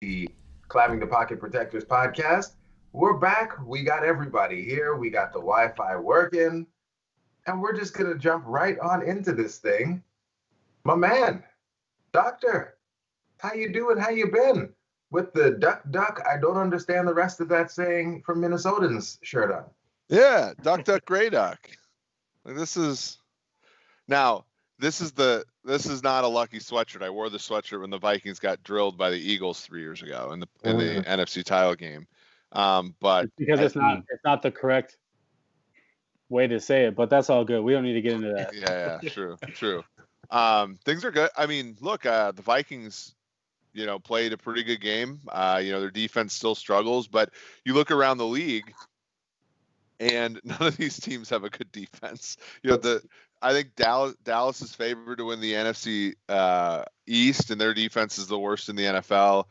the Climbing the Pocket Protectors podcast. We're back. We got everybody here. We got the Wi-Fi working, and we're just gonna jump right on into this thing. My man, Doctor, how you doing? How you been? With the duck duck, I don't understand the rest of that saying from Minnesotans shirt on. Yeah, duck, duck, gray duck. This is now. This is not a lucky sweatshirt. I wore the sweatshirt when the Vikings got drilled by the Eagles 3 years ago in the NFC title game. But it's because it's not the correct way to say it, but that's all good. We don't need to get into that. Yeah, true. Things are good. I mean, look, the Vikings, played a pretty good game. Their defense still struggles, but you look around the league, and none of these teams have a good defense. I think Dallas is favored to win the NFC East, and their defense is the worst in the NFL.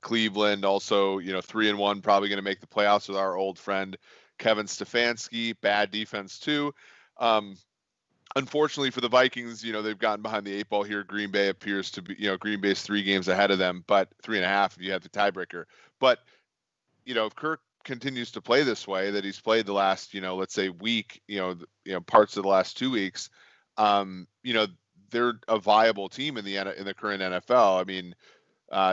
Cleveland also, 3-1, probably going to make the playoffs with our old friend Kevin Stefanski. Bad defense too. Unfortunately for the Vikings, they've gotten behind the eight ball here. Green Bay appears to be, Green Bay's 3 games ahead of them, but 3.5 if you have the tiebreaker. But, if Kirk continues to play this way that he's played the last, let's say week, parts of the last 2 weeks, they're a viable team in the current NFL. I mean,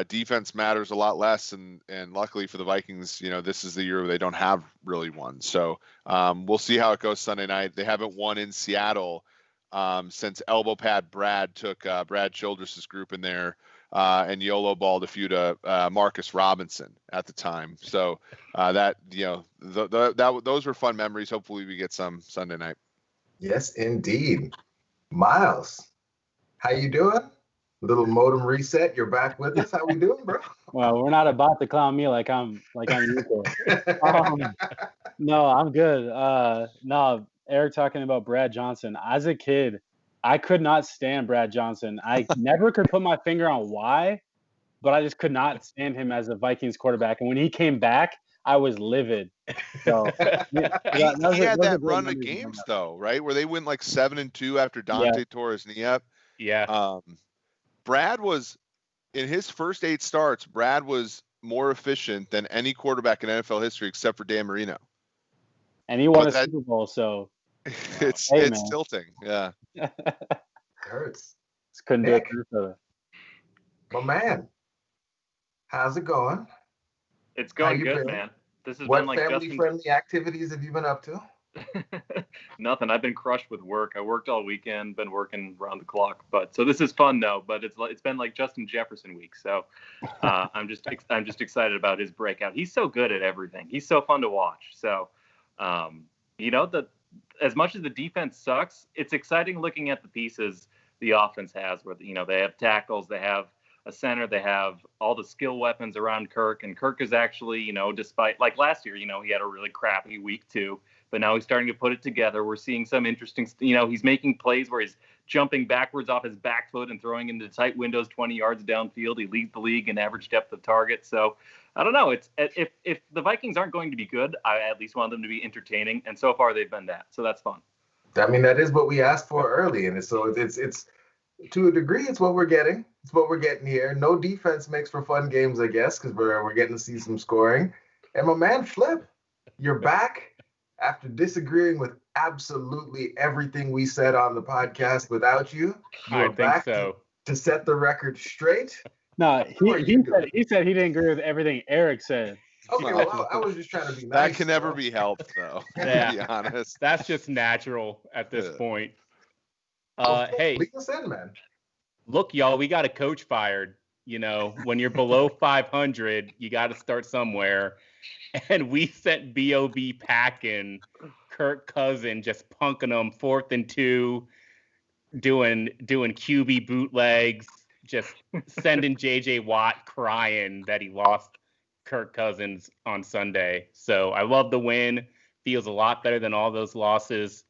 defense matters a lot less, and luckily for the Vikings, this is the year where they don't have really one. So we'll see how it goes Sunday night. They haven't won in Seattle since Elbow Pad Brad took Brad Childress's group in there and YOLO balled a few to Marcus Robinson at the time. So those were fun memories. Hopefully we get some Sunday night. Yes, indeed. Miles, how you doing? Little modem reset. You're back with us. How we doing, bro? Well, we're not about to clown me like I'm Nico. No, I'm good. No, Eric talking about Brad Johnson. As a kid, I could not stand Brad Johnson. I never could put my finger on why, but I just could not stand him as a Vikings quarterback. And when he came back, I was livid. So he had that run of games though, right? Where they went like 7-2 after Dante tore his knee up. Yeah. Brad was, in his first 8 starts, Brad was more efficient than any quarterback in NFL history except for Dan Marino. And he won a Super Bowl, so it's tilting. Yeah. Hurts. Couldn't do it further. My man, how's it going? It's going good, man. This has what been like family-friendly activities have you been up to? Nothing. I've been crushed with work. I worked all weekend, been working around the clock. But so this is fun though. But it's been like Justin Jefferson week. So I'm just excited about his breakout. He's so good at everything. He's so fun to watch. So as much as the defense sucks, it's exciting looking at the pieces the offense has. Where they have tackles, they have a center, they have all the skill weapons around Kirk, and Kirk is actually, despite like last year, he had a really crappy week 2, but now he's starting to put it together. We're seeing some interesting, he's making plays where he's jumping backwards off his back foot and throwing into tight windows 20 yards downfield. He leads the league in average depth of target. So I don't know. It's if the Vikings aren't going to be good, I at least want them to be entertaining, and so far they've been that. So that's fun. I mean, that is what we asked for early, and so it's to a degree, it's what we're getting. It's what we're getting here. No defense makes for fun games, I guess, because we're getting to see some scoring. And my man, Flip, you're back after disagreeing with absolutely everything we said on the podcast without you. I think so. To set the record straight. No, he said he didn't agree with everything Eric said. Okay, well, I was just trying to be nice. That can never be helped, though. Yeah. To be honest. That's just natural at this point. Hey, listen, man. Look, y'all, we got a coach fired. When you're below 500, you got to start somewhere. And we sent B.O.B. packing, Kirk Cousins just punking them 4th and 2, doing QB bootlegs, just sending J.J. Watt crying that he lost Kirk Cousins on Sunday. So I love the win. Feels a lot better than all those losses.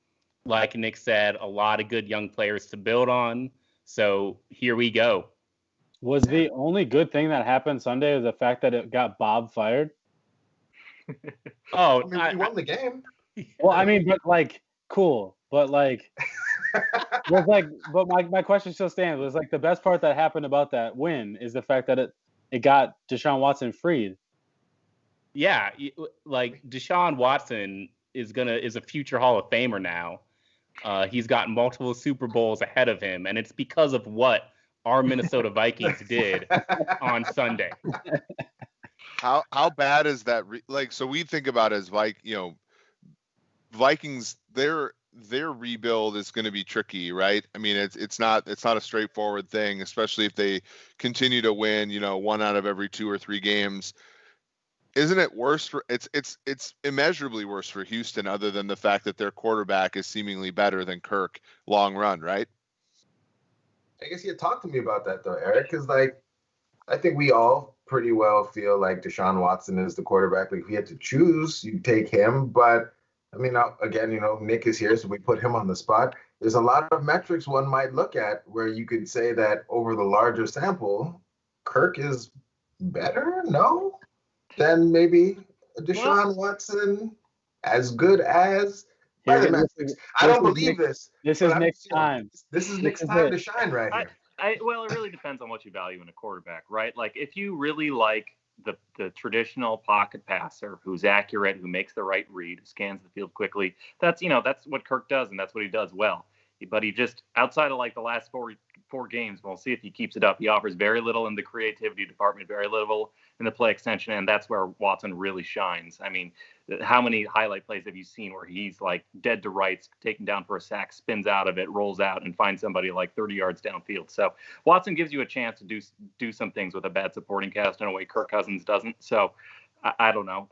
Like Nick said, a lot of good young players to build on. So here we go. Was the only good thing that happened Sunday the fact that it got Bob fired? We won the game. Well, I mean, but like, cool. But like, Was like, but my question still stands. Was like the best part that happened about that win is the fact that it got Deshaun Watson freed. Yeah, like Deshaun Watson is a future Hall of Famer now. He's got multiple Super Bowls ahead of him, and it's because of what our Minnesota Vikings did on Sunday. How bad is that? So we think about it as Vikings, their rebuild is going to be tricky, right? I mean, it's not a straightforward thing, especially if they continue to win, one out of every 2 or 3 games. Isn't it worse for it's immeasurably worse for Houston, other than the fact that their quarterback is seemingly better than Kirk long run, right? I guess you talk to me about that though, Eric, because like I think we all pretty well feel like Deshaun Watson is the quarterback. Like if you had to choose, you take him. But I mean, again, Nick is here, so we put him on the spot. There's a lot of metrics one might look at where you could say that over the larger sample, Kirk is better, no, than maybe Deshaun Watson, as good as. By the metrics, I don't believe this. This is Nick's time. This is Nick's time to shine right here. Well, it really depends on what you value in a quarterback, right? Like if you really like the traditional pocket passer who's accurate, who makes the right read, who scans the field quickly, that's what Kirk does, and that's what he does well. But he just, outside of like the last four games, we'll see if he keeps it up. He offers very little in the creativity department, very little in the play extension, and that's where Watson really shines. I mean, how many highlight plays have you seen where he's like dead to rights, taken down for a sack, spins out of it, rolls out, and finds somebody like 30 yards downfield? So Watson gives you a chance to do some things with a bad supporting cast in a way Kirk Cousins doesn't. So I don't know.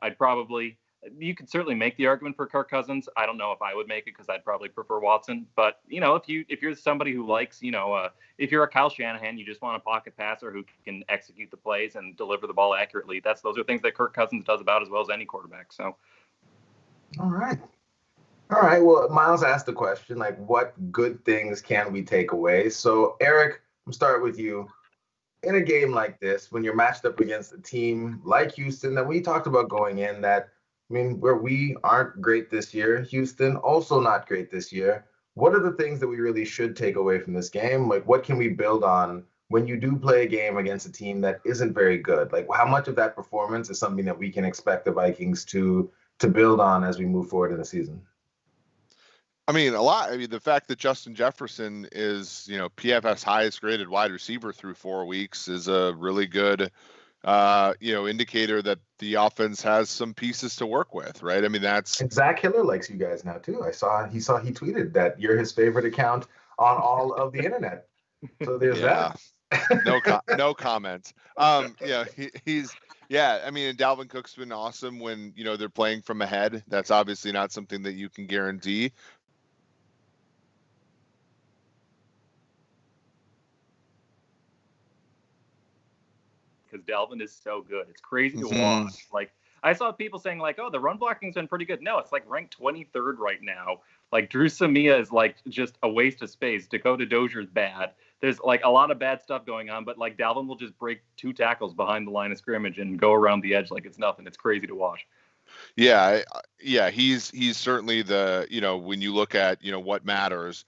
You could certainly make the argument for Kirk Cousins. I don't know if I would make it because I'd probably prefer Watson. But, if you're somebody who likes, if you're a Kyle Shanahan, you just want a pocket passer who can execute the plays and deliver the ball accurately. Those are things that Kirk Cousins does about as well as any quarterback. So. All right. Well, Miles asked the question, like, what good things can we take away? So, Eric, I'm start with you. In a game like this, when you're matched up against a team like Houston that we talked about going in, where we aren't great this year, Houston also not great this year. What are the things that we really should take away from this game? Like, what can we build on when you do play a game against a team that isn't very good? Like, how much of that performance is something that we can expect the Vikings to build on as we move forward in the season? I mean, a lot. I mean, the fact that Justin Jefferson is, PFF's highest graded wide receiver through 4 weeks is a really good, indicator that the offense has some pieces to work with, right? I mean, that's. And Zach Hiller likes you guys now too. He tweeted that you're his favorite account on all of the internet. So there's that. No comment. He's. Yeah, I mean, and Dalvin Cook's been awesome when, they're playing from ahead. That's obviously not something that you can guarantee. Because Dalvin is so good. It's crazy to watch. Like, I saw people saying, like, oh, the run blocking's been pretty good. No, it's like ranked 23rd right now. Like, Drew Samia is like just a waste of space. Dakota Dozier's bad. There's like a lot of bad stuff going on, but like Dalvin will just break 2 tackles behind the line of scrimmage and go around the edge like it's nothing. It's crazy to watch. Yeah, he's certainly the, when you look at, what matters,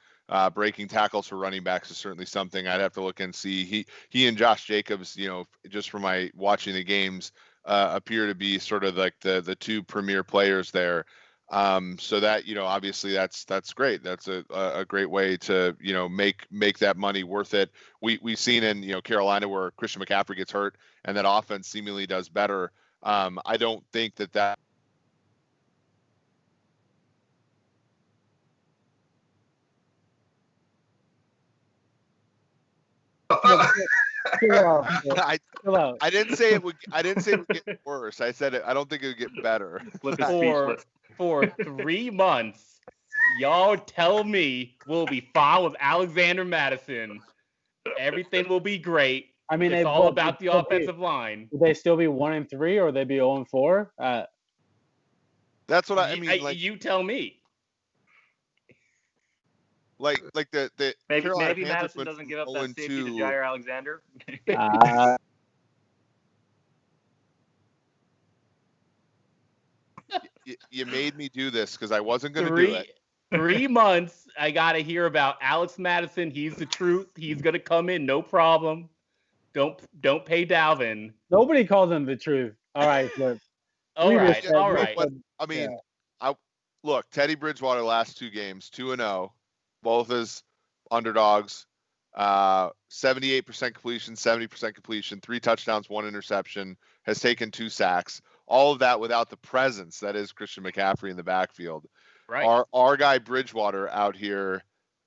breaking tackles for running backs is certainly something I'd have to look and see. He and Josh Jacobs, just from my watching the games, appear to be sort of like the 2 premier players there. So that, obviously that's great. That's a great way to, make that money worth it. We've seen in, Carolina where Christian McCaffrey gets hurt and that offense seemingly does better. I don't think that I didn't say it would get worse. I said I don't think it would get better. For 3 months, y'all tell me we'll be fine with Alexander Madison. Everything will be great. I mean, it's all about the offensive line. Would they still be 1-3 or would they be 0-4? That's what I mean. Like, you tell me. Like the maybe Madison doesn't give up that safety to Jair Alexander. You made me do this because I wasn't going to do it. 3 months, I got to hear about Alex Madison. He's the truth. He's going to come in, no problem. Don't pay Dalvin. Nobody calls him the truth. All right, Flip. All right. But I mean, look, Teddy Bridgewater last 2 games, 2-0, both as underdogs. 78% completion, 70% completion, 3 touchdowns, 1 interception, has taken 2 sacks. All of that without the presence that is Christian McCaffrey in the backfield. Right. Our guy Bridgewater out here,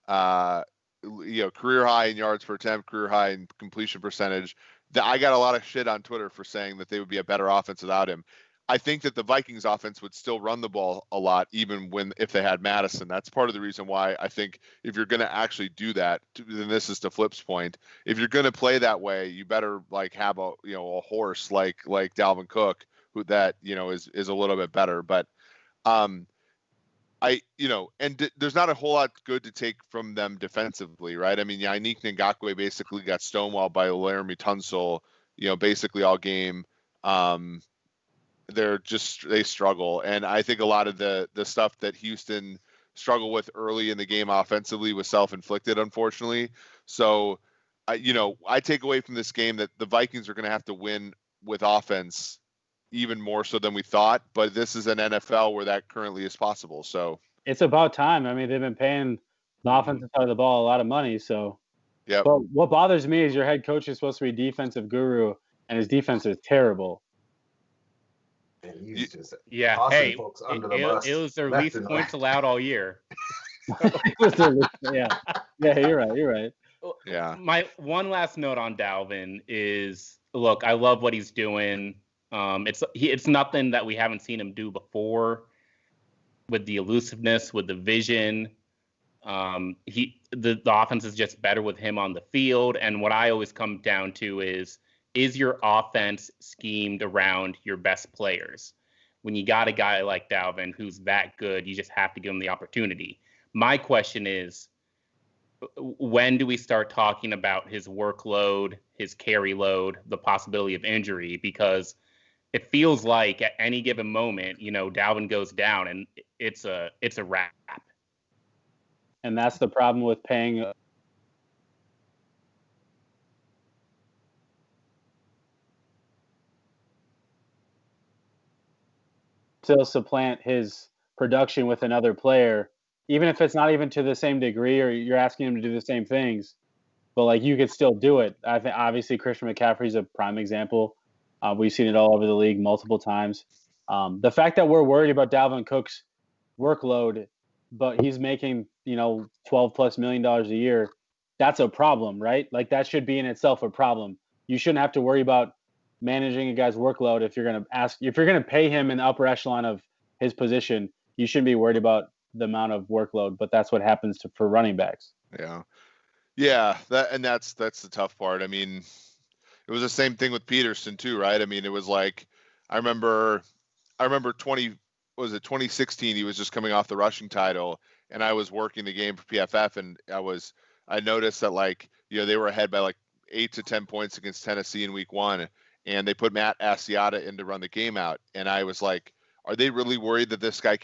career high in yards per attempt, career high in completion percentage. I got a lot of shit on Twitter for saying that they would be a better offense without him. I think that the Vikings offense would still run the ball a lot, even if they had Madison. That's part of the reason why I think if you're going to actually do that, then this is to Flip's point. If you're going to play that way, you better have a horse like Dalvin Cook, who that is a little bit better. But there's not a whole lot good to take from them defensively, right? I mean, Yannick Ngakoue basically got stonewalled by Laramie Tunsil, basically all game. They struggle. And I think a lot of the stuff that Houston struggled with early in the game offensively was self-inflicted, unfortunately. So, I take away from this game that the Vikings are going to have to win with offense even more so than we thought. But this is an NFL where that currently is possible. So it's about time. I mean, they've been paying the offensive side of the ball a lot of money. So, yeah. But what bothers me is your head coach is supposed to be defensive guru, and his defense is terrible. And he's just hey, folks under the bus. It was their least points allowed all year. Yeah, you're right. Yeah. My one last note on Dalvin is, look, I love what he's doing. It's nothing that we haven't seen him do before, with the elusiveness, with the vision. The offense is just better with him on the field. And what I always come down to is your offense schemed around your best players? When you got a guy like Dalvin who's that good, you just have to give him the opportunity. My question is, when do we start talking about his workload, his carry load, the possibility of injury? Because it feels like at any given moment, Dalvin goes down and it's a wrap. And that's the problem with paying still supplant his production with another player, even if it's not even to the same degree or you're asking him to do the same things, but you could still do it. I think obviously Christian McCaffrey's a prime example. We've seen it all over the league multiple times. The fact that we're worried about Dalvin Cook's workload, but he's making, $12+ million a year, that's a problem, right? That should be in itself a problem. You shouldn't have to worry about managing a guy's workload. If you're going to pay him in the upper echelon of his position, you shouldn't be worried about the amount of workload, but that's what happens for running backs. Yeah. That's the tough part. I mean, it was the same thing with Peterson too, right? I mean, it was I remember 2016, he was just coming off the rushing title, and I was working the game for PFF, and I noticed that they were ahead by 8 to 10 points against Tennessee in week 1, and they put Matt Asiata in to run the game out, and I was like, are they really worried that this guy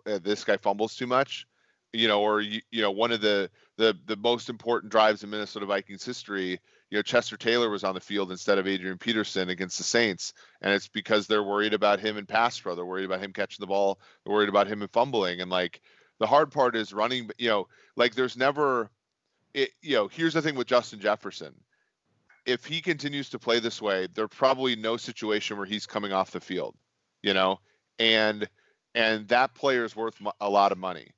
this guy fumbles too much? One of the most important drives in Minnesota Vikings history, Chester Taylor was on the field instead of Adrian Peterson against the Saints. And it's because they're worried about him in pass pro. They're worried about him catching the ball. They're worried about him in fumbling. And the hard part is running, there's never, here's the thing with Justin Jefferson. If he continues to play this way, there's probably no situation where he's coming off the field, and that player is worth a lot of money.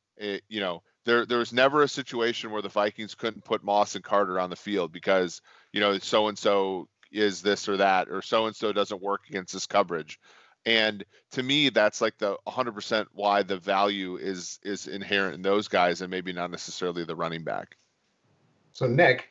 There's never a situation where the Vikings couldn't put Moss and Carter on the field because, so-and-so is this or that, or so-and-so doesn't work against this coverage. And to me, that's the 100% why the value is inherent in those guys and maybe not necessarily the running back. So Nick,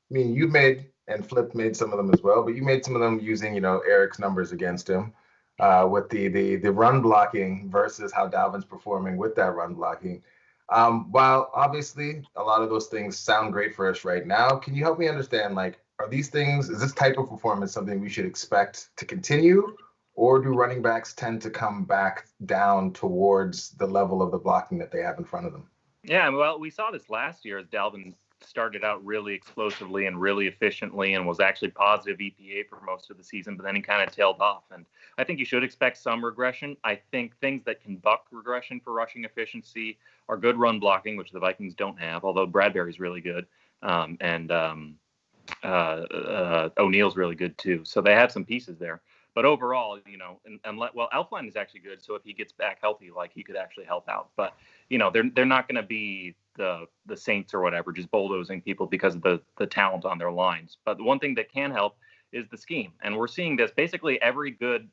I mean, you made, and Flip made some of them as well, but you made some of them using, Eric's numbers against him with the run blocking versus how Dalvin's performing with that run blocking. While obviously a lot of those things sound great for us right now, can you help me understand, are these things, is this type of performance something we should expect to continue, or do running backs tend to come back down towards the level of the blocking that they have in front of them? Yeah, well, we saw this last year as Dalvin started out really explosively and really efficiently and was actually positive EPA for most of the season, but then he kind of tailed off. And I think you should expect some regression. I think things that can buck regression for rushing efficiency are good run blocking, which the Vikings don't have, although Bradbury's really good. O'Neill's really good too. So they have some pieces there. But overall, Elflein is actually good. So if he gets back healthy, like he could actually help out. But they're not going to be the Saints or whatever, just bulldozing people because of the talent on their lines. But the one thing that can help is the scheme, and we're seeing this basically every good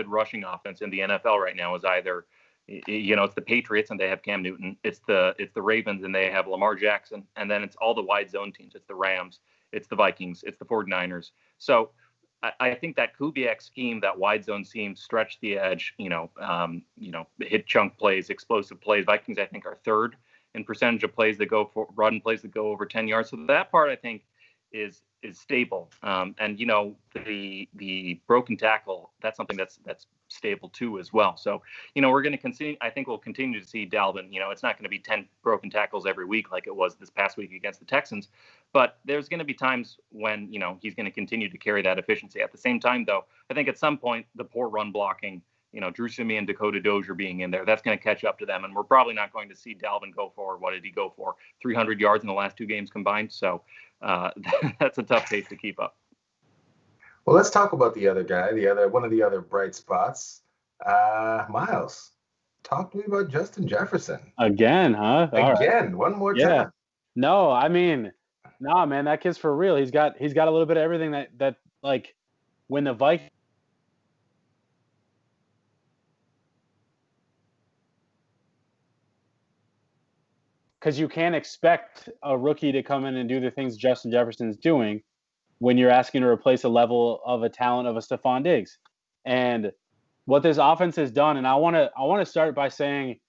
rushing offense in the NFL right now is either, it's the Patriots and they have Cam Newton, it's the Ravens and they have Lamar Jackson, and then it's all the wide zone teams. It's the Rams, it's the Vikings, it's the 49ers. So I think that Kubiak scheme, that wide zone scheme, stretch the edge, hit chunk plays, explosive plays. Vikings, I think, are third in percentage of plays that go for run plays that go over 10 yards. So that part, I think, is stable. And the broken tackle, that's something that's stable too as well. So we're going to continue. I think we'll continue to see Dalvin. It's not going to be 10 broken tackles every week like it was this past week against the Texans, but there's going to be times when he's going to continue to carry that efficiency. At the same time, though, I think at some point the poor run blocking, Drew Simeon, Dakota Dozier being in there, that's going to catch up to them, and we're probably not going to see Dalvin go for, what did he go for, 300 yards in the last two games combined. So that's a tough pace to keep up. Well, let's talk about the other guy, one of the other bright spots. Miles, talk to me about Justin Jefferson. Again, huh? Again, one more time. No, I mean, nah, man, that kid's for real. He's got a little bit of everything that like when the Vikings. Because you can't expect a rookie to come in and do the things Justin Jefferson's doing when you're asking to replace a level of a talent of a Stephon Diggs. And what this offense has done, and I want to start by saying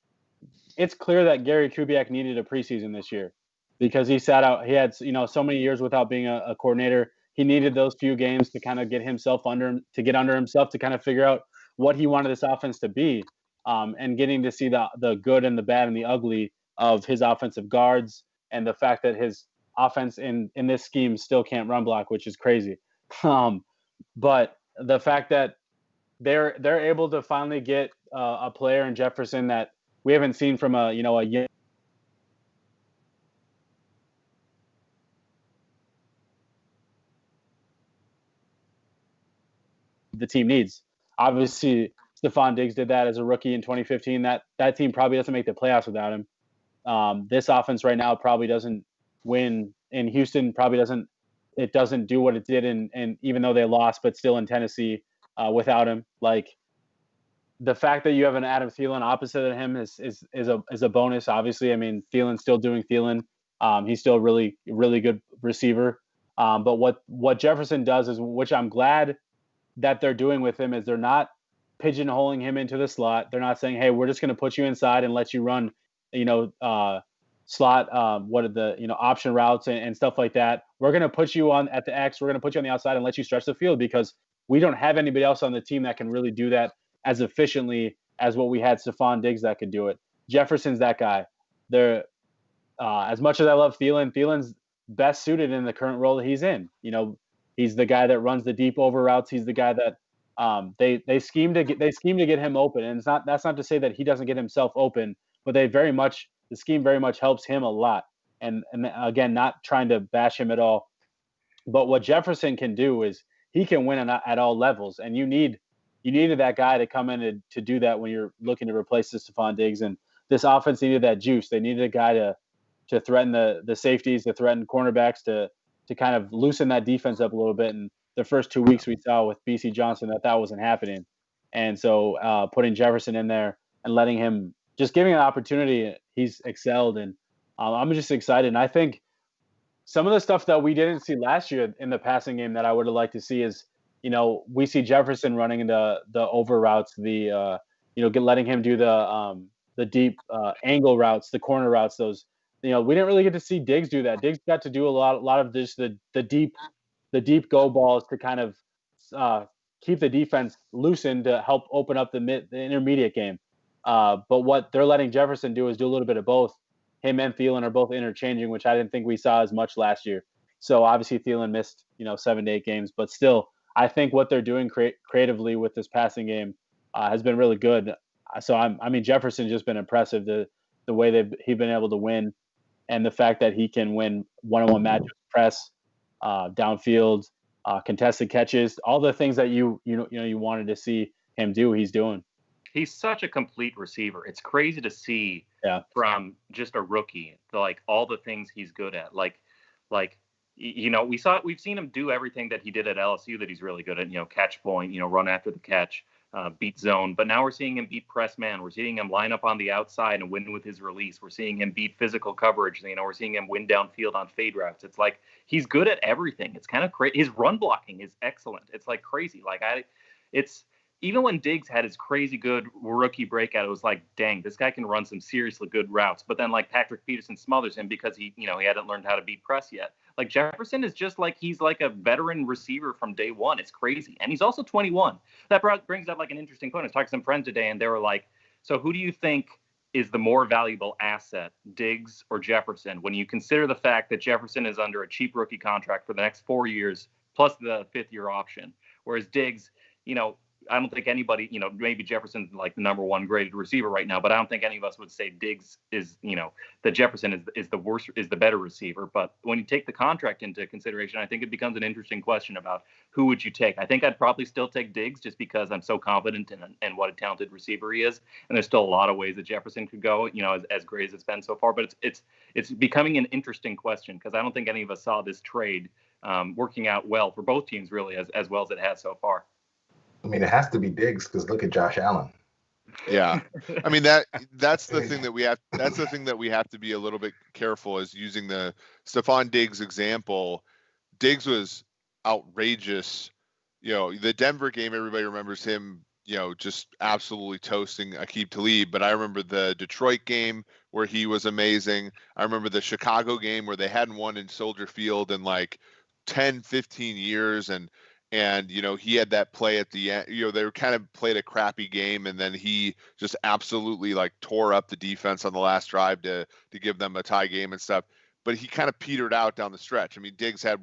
it's clear that Gary Kubiak needed a preseason this year because he sat out. He had so many years without being a coordinator. He needed those few games to kind of get under himself to kind of figure out what he wanted this offense to be, and getting to see the good and the bad and the ugly of his offensive guards and the fact that his offense in this scheme still can't run block, which is crazy. But the fact that they're able to finally get a player in Jefferson that we haven't seen from a year. The team needs. Obviously, Stephon Diggs did that as a rookie in 2015. That team probably doesn't make the playoffs without him. This offense right now probably doesn't win in Houston. Probably doesn't. It doesn't do what it did in even though they lost, but still in Tennessee without him. Like the fact that you have an Adam Thielen opposite of him is a bonus. Obviously, I mean Thielen's still doing Thielen. He's still a really really good receiver. But what Jefferson does is, which I'm glad that they're doing with him, is they're not pigeonholing him into the slot. They're not saying, hey, we're just going to put you inside and let you run, slot, option routes and stuff like that. We're going to put you on at the X. We're going to put you on the outside and let you stretch the field because we don't have anybody else on the team that can really do that as efficiently as what we had Stephon Diggs that could do it. Jefferson's that guy. They're as much as I love Thielen's best suited in the current role that he's in. He's the guy that runs the deep over routes. He's the guy that they scheme to get him open. And that's not to say that he doesn't get himself open, but the scheme very much helps him a lot. And again, not trying to bash him at all, but what Jefferson can do is he can win at all levels. And you needed that guy to come in to do that when you're looking to replace Stephon Diggs. And this offense needed that juice. They needed a guy to threaten the safeties, to threaten cornerbacks, to kind of loosen that defense up a little bit. And the first 2 weeks we saw with BC Johnson that wasn't happening. And so putting Jefferson in there and letting him, just giving an opportunity, he's excelled. And I'm just excited. And I think some of the stuff that we didn't see last year in the passing game that I would have liked to see is, we see Jefferson running into the over routes, letting him do the deep angle routes, the corner routes, those. We didn't really get to see Diggs do that. Diggs got to do a lot of this, the deep go balls to kind of keep the defense loosened to help open up the intermediate game. But what they're letting Jefferson do is do a little bit of both. him and Thielen are both interchanging, which I didn't think we saw as much last year. So obviously Thielen missed, 7 to 8 games, but still, I think what they're doing creatively with this passing game has been really good. So Jefferson's just been impressive. The way he's been able to win, and the fact that he can win one-on-one matches, press, downfield, contested catches, all the things that you wanted to see him do, he's doing. He's such a complete receiver. It's crazy to see from just a rookie, like all the things he's good at. We've seen him do everything that he did at LSU that he's really good at, catch point, run after the catch, beat zone. But now we're seeing him beat press man. We're seeing him line up on the outside and win with his release. We're seeing him beat physical coverage. We're seeing him win downfield on fade routes. It's like he's good at everything. It's kind of crazy. His run blocking is excellent. It's like crazy. Even when Diggs had his crazy good rookie breakout, it was like, dang, this guy can run some seriously good routes. But then Patrick Peterson smothers him because he hadn't learned how to beat press yet. Jefferson is just he's like a veteran receiver from day one. It's crazy. And he's also 21. That brings up an interesting point. I was talking to some friends today and they were like, so who do you think is the more valuable asset, Diggs or Jefferson, when you consider the fact that Jefferson is under a cheap rookie contract for the next 4 years plus the 5th-year option, whereas Diggs, I don't think anybody, maybe Jefferson's the number one graded receiver right now, but I don't think any of us would say Diggs is, that Jefferson is the better receiver. But when you take the contract into consideration, I think it becomes an interesting question about who would you take. I think I'd probably still take Diggs just because I'm so confident in what a talented receiver he is. And there's still a lot of ways that Jefferson could go, as great as it's been so far. But it's becoming an interesting question because I don't think any of us saw this trade working out well for both teams really as well as it has so far. It has to be Diggs because look at Josh Allen. Yeah, that's the thing that we have. That's the thing that we have to be a little bit careful is using the Stephon Diggs example. Diggs was outrageous. The Denver game, everybody remembers him. Just absolutely toasting Aqib Talib. But I remember the Detroit game where he was amazing. I remember the Chicago game where they hadn't won in Soldier Field in 10, 15 years, and he had that play at the end. They were kind of played a crappy game, and then he just absolutely tore up the defense on the last drive to give them a tie game and stuff. But he kind of petered out down the stretch. Diggs had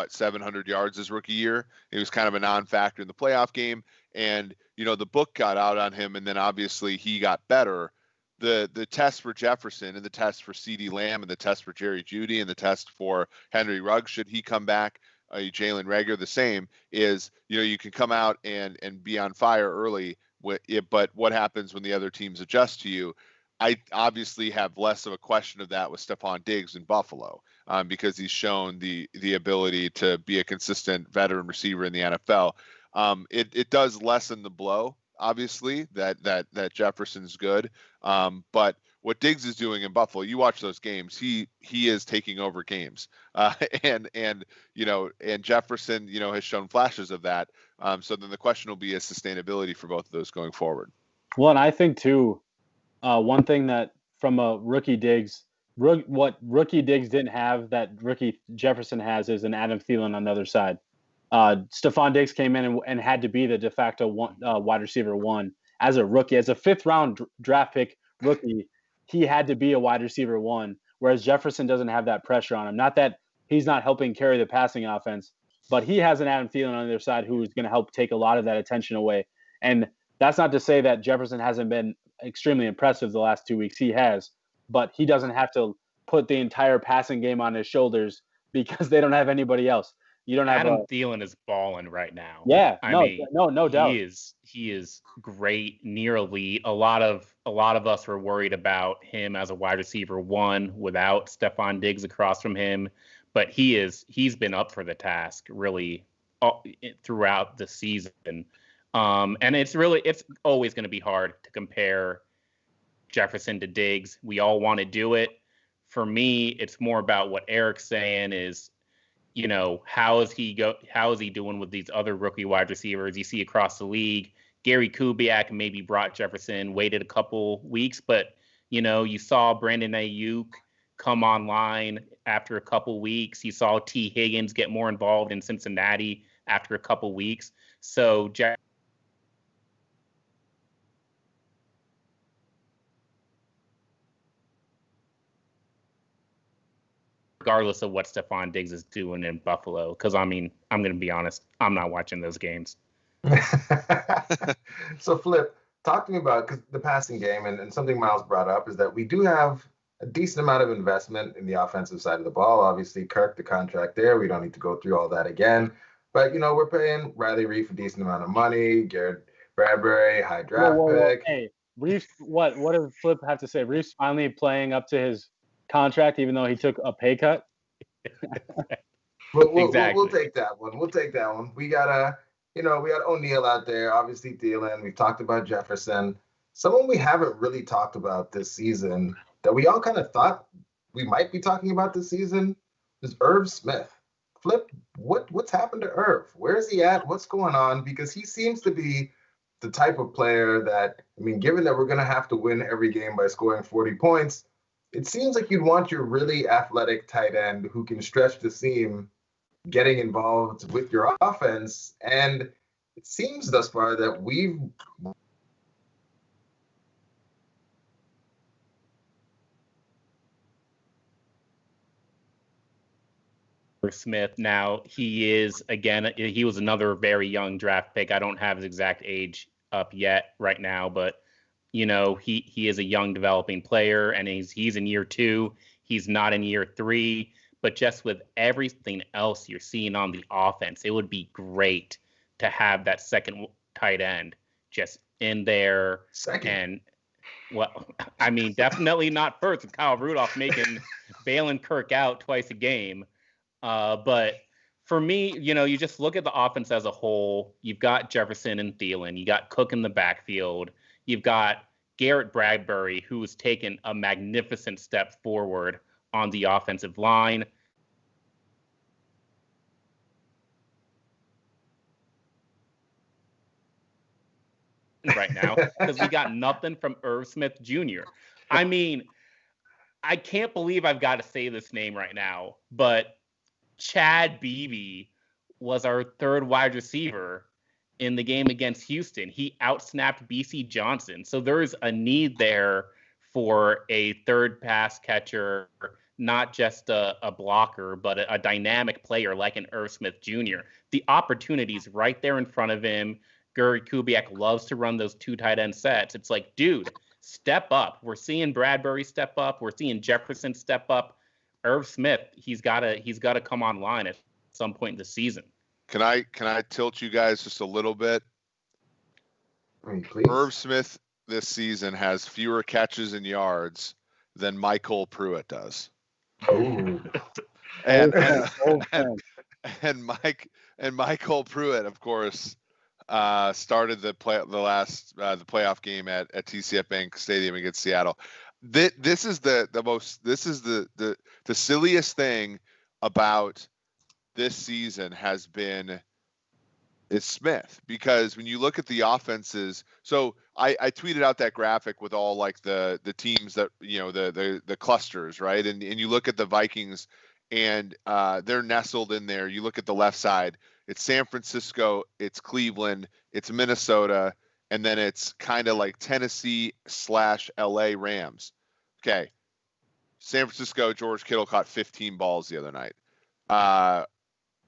700 yards his rookie year. He was kind of a non-factor in the playoff game, and the book got out on him, and then obviously he got better. The test for Jefferson and the test for CeeDee Lamb and the test for Jerry Jeudy and the test for Henry Ruggs, should he come back, Jalen Reagor, the same is, you can come out and be on fire early, but what happens when the other teams adjust to you? I obviously have less of a question of that with Stephon Diggs in Buffalo because he's shown the ability to be a consistent veteran receiver in the NFL. It does lessen the blow, obviously, that Jefferson's good, but what Diggs is doing in Buffalo, you watch those games, he is taking over games, and Jefferson, has shown flashes of that. So then the question will be a sustainability for both of those going forward. Well, and I think too, one thing that from a rookie Diggs, what rookie Diggs didn't have that rookie Jefferson has is an Adam Thielen on the other side. Stephon Diggs came in and had to be the de facto wide receiver one as a rookie, as a 5th round draft pick rookie. He had to be a wide receiver one, whereas Jefferson doesn't have that pressure on him. Not that he's not helping carry the passing offense, but he has an Adam Thielen on the other side who is going to help take a lot of that attention away. And that's not to say that Jefferson hasn't been extremely impressive the last 2 weeks. He has, but he doesn't have to put the entire passing game on his shoulders because they don't have anybody else. You don't have Adam Thielen is balling right now. Yeah, no doubt. He is great, near elite. A lot of us were worried about him as a wide receiver one without Stephon Diggs across from him, but he's been up for the task really throughout the season. And it's always going to be hard to compare Jefferson to Diggs. We all want to do it. For me, it's more about what Eric's saying is, how is he doing with these other rookie wide receivers you see across the league? Gary Kubiak maybe brought Jefferson, waited a couple weeks, but you saw Brandon Ayuk come online after a couple weeks. You saw T. Higgins get more involved in Cincinnati after a couple weeks. So regardless of what Stephon Diggs is doing in Buffalo. Because, I mean, I'm going to be honest, I'm not watching those games. So, Flip, talk to me about the passing game, and something Miles brought up is that we do have a decent amount of investment in the offensive side of the ball. Obviously, Kirk, the contract there, we don't need to go through all that again. But, we're paying Riley Reef a decent amount of money, Garrett Bradbury, high draft pick. Hey, Reef, what does Flip have to say? Reef's finally playing up to his contract, even though he took a pay cut. We'll Exactly. take that one. We'll take that one. We got we got O'Neal out there, obviously Thielen. We've talked about Jefferson. Someone we haven't really talked about this season that we all kind of thought we might be talking about this season is Irv Smith. Flip, what's happened to Irv? Where is he at? What's going on? Because he seems to be the type of player that, given that we're going to have to win every game by scoring 40 points, it seems like you'd want your really athletic tight end who can stretch the seam getting involved with your offense. And it seems thus far that we've Smith. Now he was another very young draft pick. I don't have his exact age up yet right now, but he is a young developing player, and he's in year 2. He's not in year 3, but just with everything else you're seeing on the offense, it would be great to have that second tight end just in there. Second. And definitely not first with Kyle Rudolph bailing Kirk out twice a game. But for me, you just look at the offense as a whole. You've got Jefferson and Thielen. You got Cook in the backfield. You've got Garrett Bradbury, who has taken a magnificent step forward on the offensive line. Right now, because we got nothing from Irv Smith Jr. I can't believe I've got to say this name right now, but Chad Beebe was our third wide receiver in the game against Houston. He outsnapped BC Johnson. So there is a need there for a third pass catcher, not just a blocker, but a dynamic player like an Irv Smith Jr. The opportunity's right there in front of him. Gary Kubiak loves to run those 2 tight end sets. It's like, dude, step up. We're seeing Bradbury step up. We're seeing Jefferson step up. Irv Smith, he's got to come online at some point in the season. Can I tilt you guys just a little bit? Please. Irv Smith this season has fewer catches and yards than Michael Pruitt does. Oh. And Michael Pruitt, of course, started the playoff game at TCF Bank Stadium against Seattle. This is the silliest thing about this season has been is Smith, because when you look at the offenses, so I tweeted out that graphic with all like the teams that the clusters, right? And you look at the Vikings and they're nestled in there. You look at the left side, it's San Francisco, it's Cleveland, it's Minnesota, and then it's kind of like Tennessee/LA Rams. Okay. San Francisco, George Kittle caught 15 balls the other night.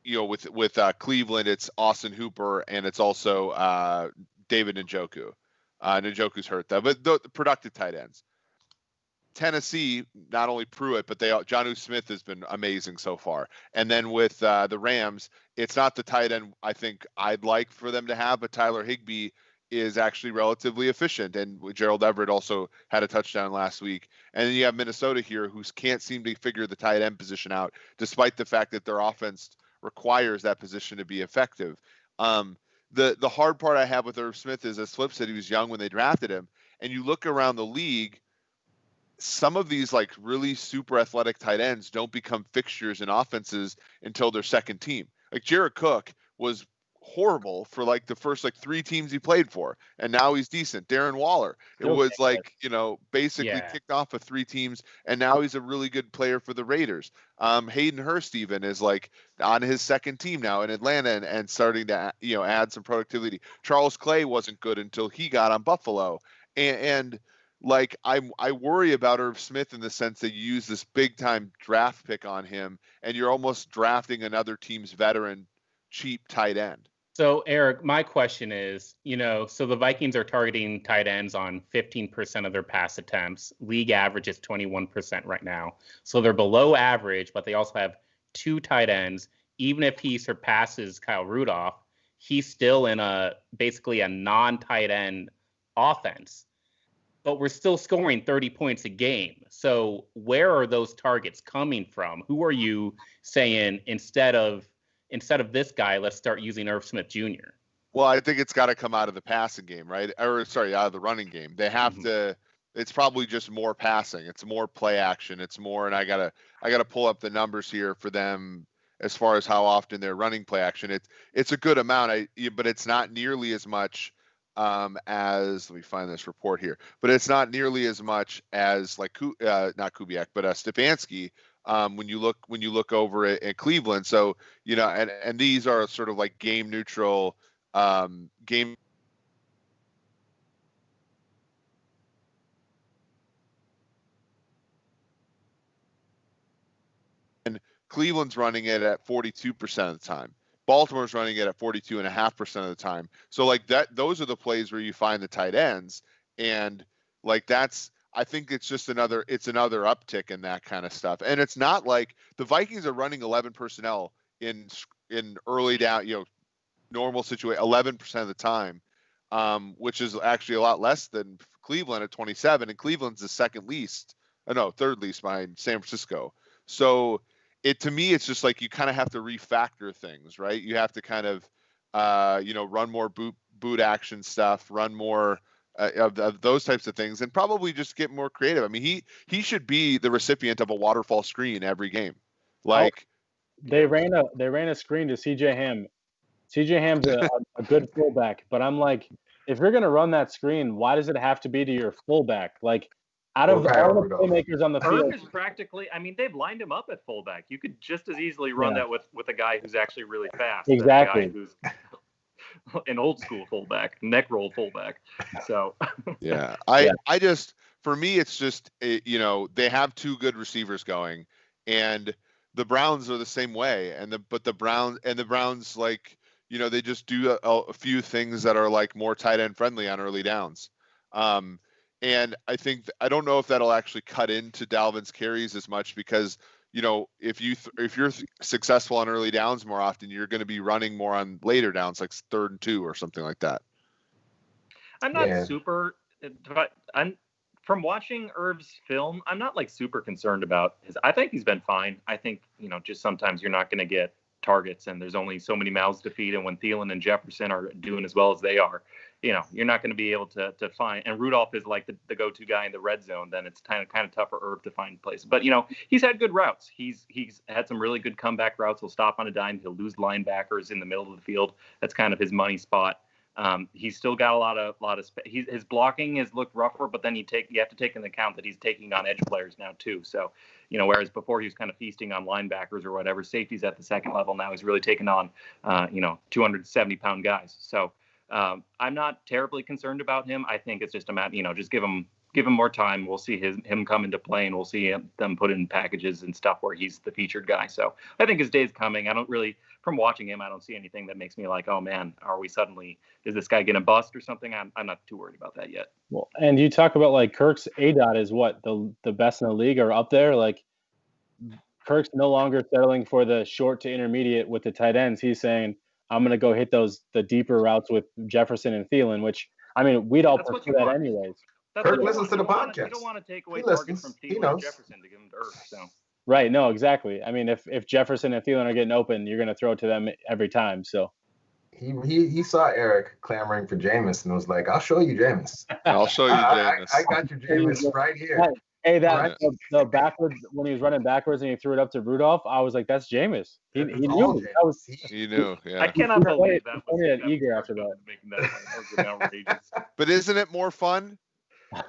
With Cleveland, it's Austin Hooper, and it's also David Njoku. Njoku's hurt though, but the productive tight ends. Tennessee, not only Pruitt, but Jonnu Smith has been amazing so far. And then with the Rams, it's not the tight end I think I'd like for them to have, but Tyler Higbee is actually relatively efficient. And Gerald Everett also had a touchdown last week. And then you have Minnesota here, who can't seem to figure the tight end position out, despite the fact that their offense requires that position to be effective. The hard part I have with Irv Smith is, as Flip said, he was young when they drafted him. And you look around the league, some of these like really super athletic tight ends don't become fixtures in offenses until their second team. Like Jared Cook was horrible for like the first like 3 teams he played for, and now he's decent. Darren Waller, it was like, basically kicked off of 3 teams, and now he's a really good player for the Raiders. Hayden Hurst even is like on his second team now in Atlanta and starting to add some productivity. Charles Clay wasn't good until he got on Buffalo, and like I worry about Irv Smith in the sense that you use this big time draft pick on him, and you're almost drafting another team's veteran cheap tight end. So, Eric, my question is, so the Vikings are targeting tight ends on 15% of their pass attempts. League average is 21% right now. So they're below average, but they also have 2 tight ends. Even if he surpasses Kyle Rudolph, he's still in basically a non-tight end offense. But we're still scoring 30 points a game. So where are those targets coming from? Who are you saying instead of this guy, let's start using Irv Smith Jr.? Well, I think it's got to come out of the passing game, right? Or sorry, out of the running game. They have to. It's probably just more passing. It's more play action. It's more, and I gotta pull up the numbers here for them as far as how often they're running play action. It's a good amount, but it's not nearly as much as, let me find this report here. But it's not nearly as much as like not Kubiak, but Stefanski. When you look over at Cleveland. So, and these are sort of like game neutral game. And Cleveland's running it at 42% of the time. Baltimore's running it at 42.5% of the time. So like that, those are the plays where you find the tight ends. And like I think it's just another uptick in that kind of stuff. And it's not like the Vikings are running 11 personnel in early down, normal situation 11% of the time, which is actually a lot less than Cleveland at 27. And Cleveland's the third least behind San Francisco. So to me, it's just like you kind of have to refactor things, right? You have to kind of, run more boot action stuff, run more of those types of things, and probably just get more creative. I mean, he should be the recipient of a waterfall screen every game. Like they ran a screen to CJ Ham. CJ Ham's a good fullback, but I'm like, if you're gonna run that screen, why does it have to be to your fullback? Like, out of all the playmakers on the field, is practically. I mean, they've lined him up at fullback. You could just as easily run that with a guy who's actually really fast. Exactly. Than a guy who's an old school fullback, neck roll fullback. So I just, for me, it's just they have 2 good receivers going, and the Browns are the same way. But the Browns like they just do a few things that are like more tight end friendly on early downs. And I don't know if that'll actually cut into Dalvin's carries as much because if you're successful on early downs more often, you're going to be running more on later downs, like 3rd and 2 or something like that. I'm not super, but from watching Irv's film, I'm not like super concerned about I think he's been fine. I think, just sometimes you're not going to get targets and there's only so many mouths to feed. And when Thielen and Jefferson are doing as well as they are, you're not going to be able to find, and Rudolph is like the go-to guy in the red zone, then it's kind of tough for Irv to find places. But, he's had good routes. He's had some really good comeback routes. He'll stop on a dime. He'll lose linebackers in the middle of the field. That's kind of his money spot. He's still got a lot of his blocking has looked rougher, but then you have to take into account that he's taking on edge players now too. So, whereas before he was kind of feasting on linebackers or whatever, safeties at the second level, now he's really taking on, 270-pound guys. So I'm not terribly concerned about him. I think it's just a matter, just give him more time. We'll see him come into play, and we'll see them put in packages and stuff where he's the featured guy. So I think his day's coming. From watching him, I don't see anything that makes me like, oh man, is this guy gonna bust or something? I'm not too worried about that yet. Well, and you talk about like Kirk's ADOT is what the best in the league or up there. Like Kirk's no longer settling for the short to intermediate with the tight ends. He's saying, I'm gonna go hit the deeper routes with Jefferson and Thielen, which I mean we'd all prefer that anyways. Kirk listens to the podcast. You don't want to take away targets from Thielen and Jefferson to give them to Irv. So. Right. No, exactly. I mean, if Jefferson and Thielen are getting open, you're going to throw it to them every time. So he saw Eric clamoring for Jameis and was like, "I'll show you Jameis. I'll show you Jameis. I got your Jameis right here." Hey, the backwards when he was running backwards and he threw it up to Rudolph, I was like, "That's Jameis." He knew. He knew. Yeah. I cannot believe that. Was eager after that. That outrageous. But isn't it more fun?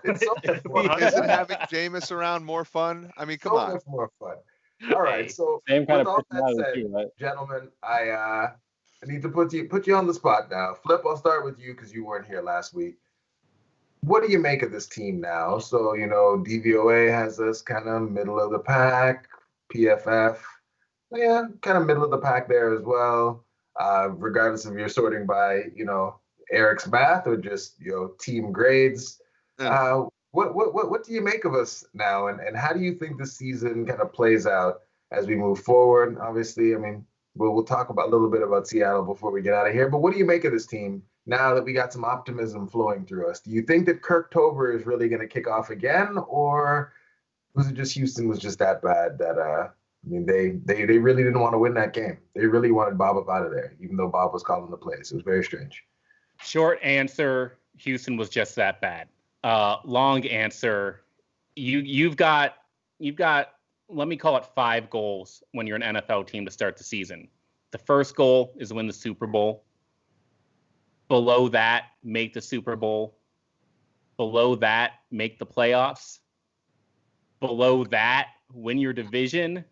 It's so much more fun. Isn't having Jameis around more fun? I mean, come on. So much more fun. All right, so same kind with of all that said, too, right? gentlemen, I need to put you on the spot now. Flip, I'll start with you because you weren't here last week. what do you make of this team now? So, DVOA has us kind of middle of the pack, PFF, yeah, kind of middle of the pack there as well. Regardless if you're sorting by, Eric's math or just, team grades. What do you make of us now, and how do you think the season kind of plays out as we move forward? Obviously, I mean, we'll talk about a little bit about Seattle before we get out of here. But what do you make of this team now that we got some optimism flowing through us? Do you think that Kirktober is really going to kick off again, or was it just Houston was just that bad that I mean they really didn't want to win that game. They really wanted Bob up out of there, even though Bob was calling the plays. It was very strange. Short answer: Houston was just that bad. Long answer: you've got let me call it 5 goals when you're an NFL team to start the season. The first goal is win the Super Bowl. Below that, make the Super Bowl. Below that, make the playoffs. Below that, win your division.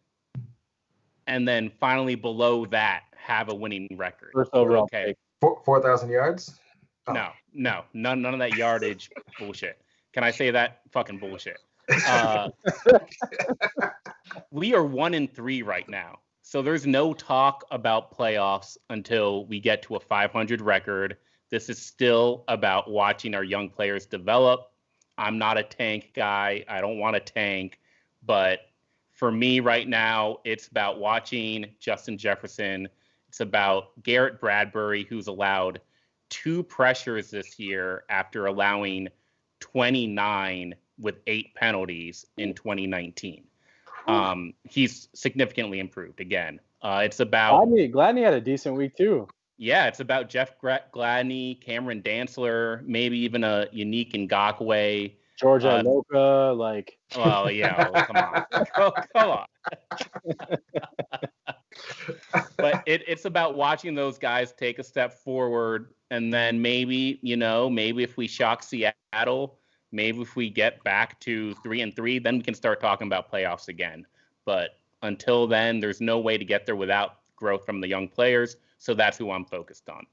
And then finally below that, have a winning record. First overall pick. 4,000 yards? Oh. No. None of that yardage bullshit. Can I say that? Fucking bullshit. We are 1-3 right now. So there's no talk about playoffs until we get to a 500 record. This is still about watching our young players develop. I'm not a tank guy. I don't want to tank. But for me right now, it's about watching Justin Jefferson. It's about Garrett Bradbury, who's allowed 2 pressures this year after allowing 29 with 8 penalties in 2019. He's significantly improved again. It's about Gladney had a decent week too. Yeah, it's about Jeff Gladney, Cameron Dantzler, maybe even a unique Ngakoue. Georgia Loca, like. Well, yeah, come on. Come on. But it's about watching those guys take a step forward, and then maybe if we shock Seattle, maybe if we get back to 3-3, then we can start talking about playoffs again. But until then, there's no way to get there without growth from the young players. So that's who I'm focused on.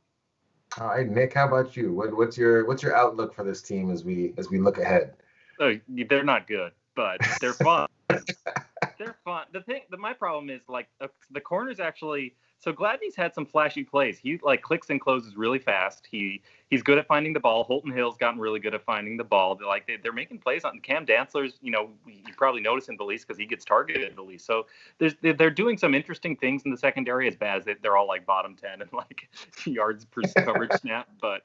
All right, Nick, how about you? What's your outlook for this team as we look ahead? Oh, they're not good, but they're fun. They're fun. My problem is the corners actually. So Gladney's had some flashy plays. He clicks and closes really fast. He's good at finding the ball. Holton Hill's gotten really good at finding the ball. They're making plays on Cam Dantzler's. You probably notice him the least because he gets targeted the least. So they're doing some interesting things in the secondary. As bad as they're all bottom 10 and yards per coverage snap, but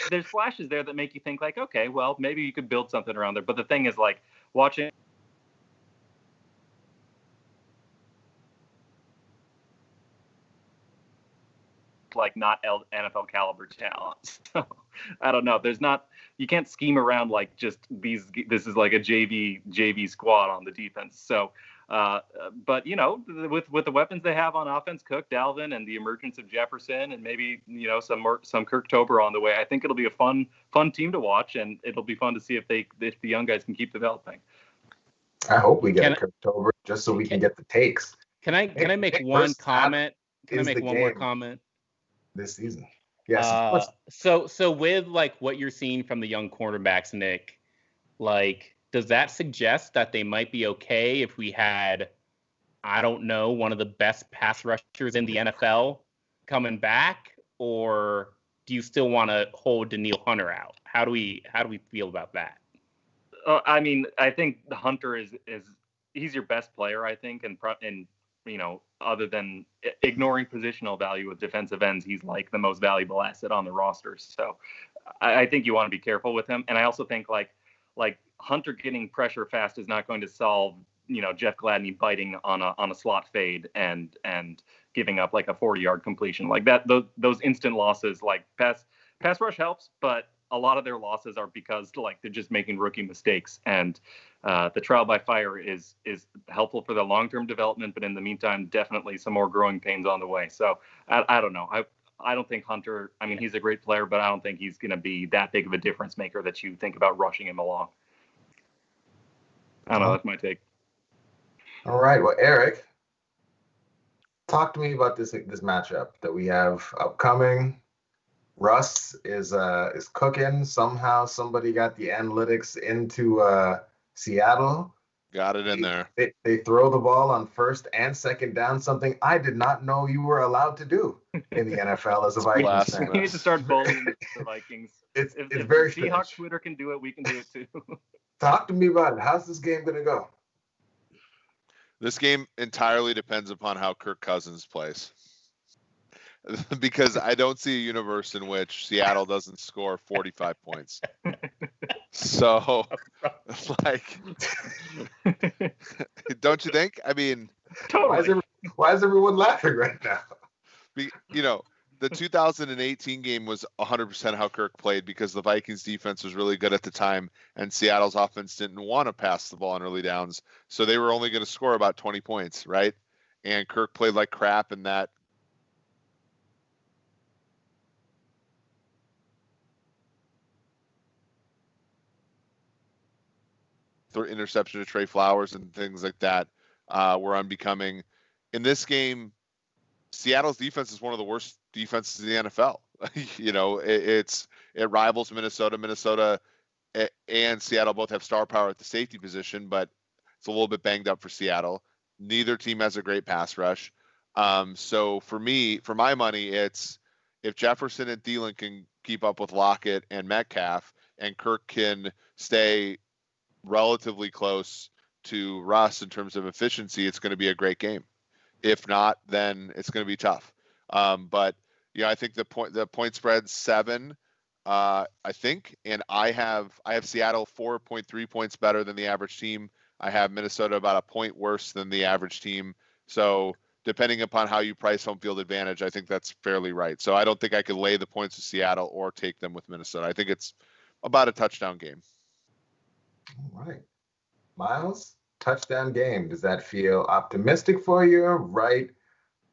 there's flashes there that make you think okay, well maybe you could build something around there. But the thing is watching. Not NFL caliber talent. So I don't know. You can't scheme around just these. This is a JV squad on the defense. So, but with the weapons they have on offense, Cook, Dalvin, and the emergence of Jefferson, and maybe some Kirktober on the way, I think it'll be a fun team to watch, and it'll be fun to see if the young guys can keep developing. I hope we get Kirktober just so we can get the takes. Can I make one comment? Can I make one more comment? This season. Yes. So with what you're seeing from the young cornerbacks, Nick, does that suggest that they might be okay if we had, I don't know, one of the best pass rushers in the NFL coming back, or do you still want to hold Danielle Hunter out? How do we feel about that? I mean, I think the Hunter is he's your best player, I think, and other than ignoring positional value with defensive ends, he's the most valuable asset on the roster. So I think you want to be careful with him. And I also think Hunter getting pressure fast is not going to solve, Jeff Gladney biting on a slot fade and giving up a 40-yard completion that. Those instant losses, pass rush helps, but a lot of their losses are because they're just making rookie mistakes, and the trial by fire is helpful for the long-term development, but in the meantime, definitely some more growing pains on the way. So I don't know. I don't think Hunter, I mean, he's a great player, but I don't think he's going to be that big of a difference maker that you think about rushing him along. I don't know. That's my take. All right. Well, Eric, talk to me about this matchup that we have upcoming. Russ is cooking. Somehow somebody got the analytics into Seattle. Got it in there. They throw the ball on first and second down, something I did not know you were allowed to do in the NFL as a Vikings fan. We need to start bullying the Vikings. It's if very Seahawks strange. Twitter can do it, we can do it too. Talk to me about it. How's this game going to go? This game entirely depends upon how Kirk Cousins plays. Because I don't see a universe in which Seattle doesn't score 45 points. So, like, don't you think? I mean, totally. Why is everyone laughing right now? You know, the 2018 game was 100% how Kirk played because the Vikings defense was really good at the time, and Seattle's offense didn't want to pass the ball on early downs, so they were only going to score about 20 points, right? And Kirk played like crap in that. Interception to Trey Flowers and things like that were unbecoming. In this game, Seattle's defense is one of the worst defenses in the NFL. You know, it rivals Minnesota. Minnesota and Seattle both have star power at the safety position, but it's a little bit banged up for Seattle. Neither team has a great pass rush. So for my money, it's if Jefferson and Thielen can keep up with Lockett and Metcalf, and Kirk can stay relatively close to Russ in terms of efficiency, it's going to be a great game. If not, then it's going to be tough. But yeah, I think the point spread's 7, I think, and I have Seattle 4.3 points better than the average team. I have Minnesota about a point worse than the average team. So depending upon how you price home field advantage, I think that's fairly right. So I don't think I could lay the points with Seattle or take them with Minnesota. I think it's about a touchdown game. All right. Miles, touchdown game. Does that feel optimistic for you, right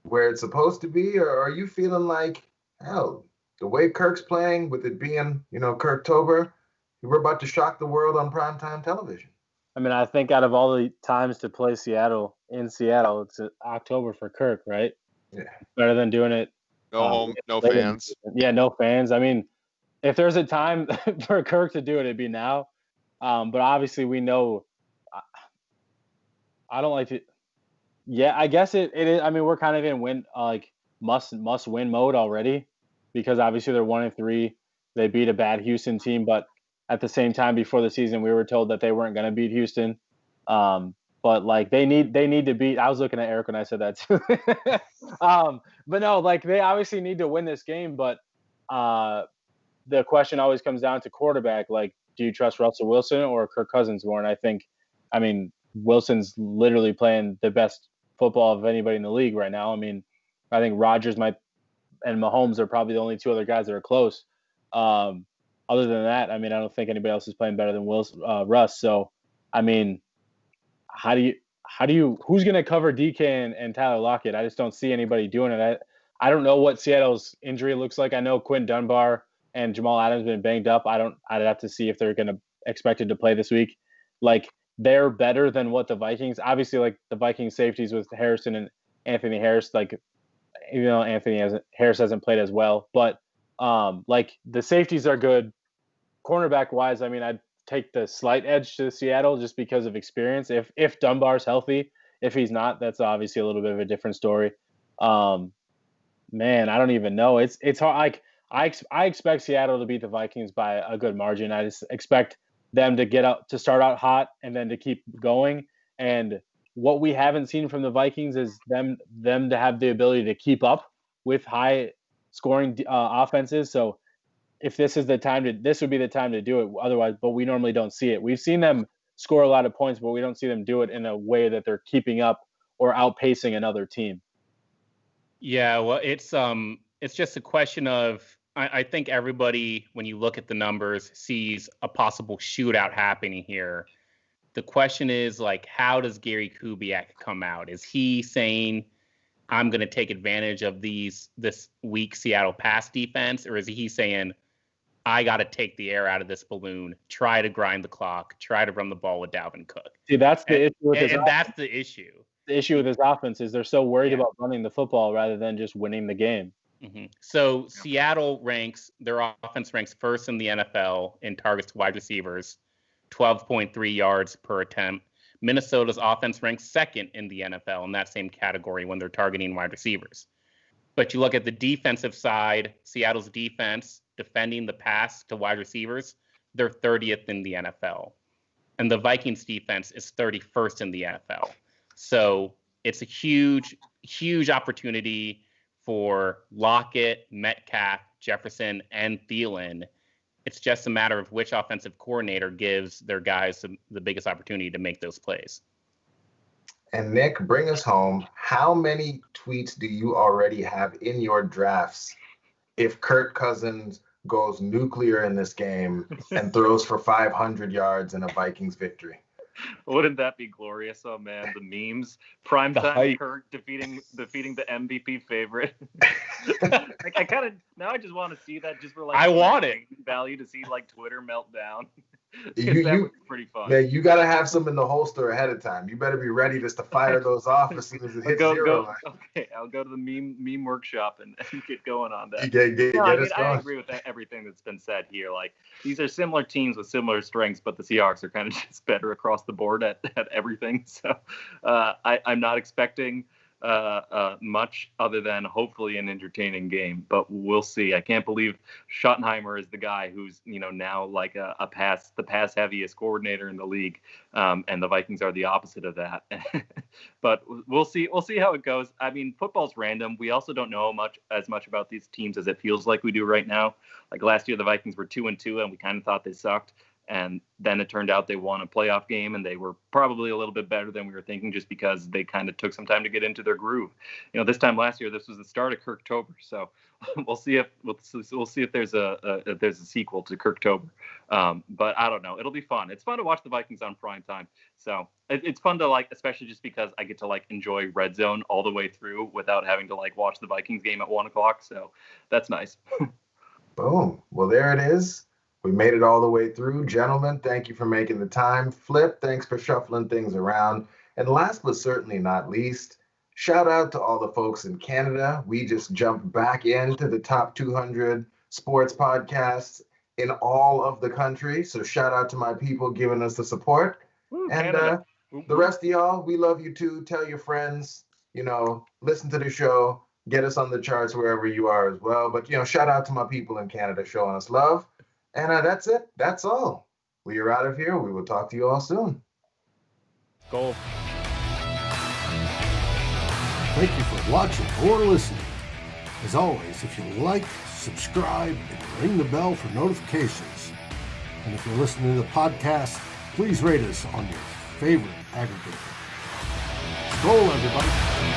where it's supposed to be? Or are you feeling like, hell, the way Kirk's playing, with it being, Kirktober, we're about to shock the world on primetime television? I mean, I think out of all the times to play Seattle, it's October for Kirk, right? Yeah. Better than doing it. No home, no fans. Yeah, no fans. I mean, if there's a time for Kirk to do it, it'd be now. But obviously, we know. I don't like to. Yeah, I guess it is. I mean, we're kind of in must win mode already, because obviously they're 1-3. They beat a bad Houston team, but at the same time, before the season, we were told that they weren't going to beat Houston. But like they need to beat. I was looking at Eric when I said that too. But no, like they obviously need to win this game. But the question always comes down to quarterback. Like, do you trust Russell Wilson or Kirk Cousins more? And I mean, Wilson's literally playing the best football of anybody in the league right now. I mean, I think Rodgers and Mahomes are probably the only two other guys that are close. Other than that, I mean, I don't think anybody else is playing better than Russ. So, I mean, who's going to cover DK and Tyler Lockett? I just don't see anybody doing it. I don't know what Seattle's injury looks like. I know Quinn Dunbar and Jamal Adams been banged up. I'd have to see if they're going to expected to play this week. Like, they're better than what the Vikings, obviously, like the Vikings safeties with Harrison and Anthony Harris, like, even though Harris hasn't played as well, but like the safeties are good. Cornerback wise, I mean, I'd take the slight edge to Seattle just because of experience. If Dunbar's healthy, if he's not, that's obviously a little bit of a different story. Man, I don't even know. It's hard. Like I expect Seattle to beat the Vikings by a good margin. I just expect them to start out hot and then to keep going. And what we haven't seen from the Vikings is them to have the ability to keep up with high scoring offenses. So if this would be the time to do it. Otherwise, but we normally don't see it. We've seen them score a lot of points, but we don't see them do it in a way that they're keeping up or outpacing another team. Yeah, well, it's just a question of I think everybody, when you look at the numbers, sees a possible shootout happening here. The question is, like, how does Gary Kubiak come out? Is he saying, I'm going to take advantage of this weak Seattle pass defense? Or is he saying, I got to take the air out of this balloon, try to grind the clock, try to run the ball with Dalvin Cook? See, that's the issue with his offense. That's the issue. The issue with his offense is they're so worried about running the football rather than just winning the game. So Seattle their offense ranks first in the NFL in targets to wide receivers, 12.3 yards per attempt. Minnesota's offense ranks second in the NFL in that same category when they're targeting wide receivers. But you look at the defensive side, Seattle's defense defending the pass to wide receivers, they're 30th in the NFL. And the Vikings defense is 31st in the NFL. So it's a huge, huge opportunity for Lockett, Metcalf, Jefferson, and Thielen. It's just a matter of which offensive coordinator gives their guys the biggest opportunity to make those plays. And Nick, bring us home. How many tweets do you already have in your drafts if Kirk Cousins goes nuclear in this game and throws for 500 yards in a Vikings victory? Wouldn't that be glorious? Oh man, the memes. Primetime Kirk defeating the MVP favorite. I kind of now I just want to see that just for like I want it value to see like Twitter meltdown. That was pretty fun. Man, you got to have some in the holster ahead of time. You better be ready just to fire those off as soon as it hits zero. Okay, I'll go to the meme workshop and get going on that. I agree with everything that's been said here. Like, these are similar teams with similar strengths, but the Seahawks are kind of just better across the board at everything. So I'm not expecting much other than hopefully an entertaining game, but we'll see. I can't believe Schottenheimer is the guy who's now like the pass heaviest coordinator in the league, and the Vikings are the opposite of that. But we'll see how it goes. I mean, football's random. We also don't know as much about these teams as it feels like we do right now. Like last year, the Vikings were 2-2, and we kind of thought they sucked. And then it turned out they won a playoff game, and they were probably a little bit better than we were thinking, just because they kind of took some time to get into their groove. This time last year, this was the start of Kirktober, so we'll see if there's a sequel to Kirktober. But I don't know. It'll be fun. It's fun to watch the Vikings on prime time. So it's fun to like, especially just because I get to like enjoy Red Zone all the way through without having to like watch the Vikings game at 1:00. So that's nice. Boom. Well, there it is. We made it all the way through. Gentlemen, thank you for making the time. Flip, thanks for shuffling things around. And last but certainly not least, shout out to all the folks in Canada. We just jumped back into the top 200 sports podcasts in all of the country. So shout out to my people giving us the support. Woo, and the rest of y'all, we love you too. Tell your friends, listen to the show, get us on the charts wherever you are as well. But, shout out to my people in Canada showing us love. And that's it. That's all. We are out of here. We will talk to you all soon. Go. Thank you for watching or listening. As always, if you like, subscribe, and ring the bell for notifications. And if you're listening to the podcast, please rate us on your favorite aggregator. Skol, everybody.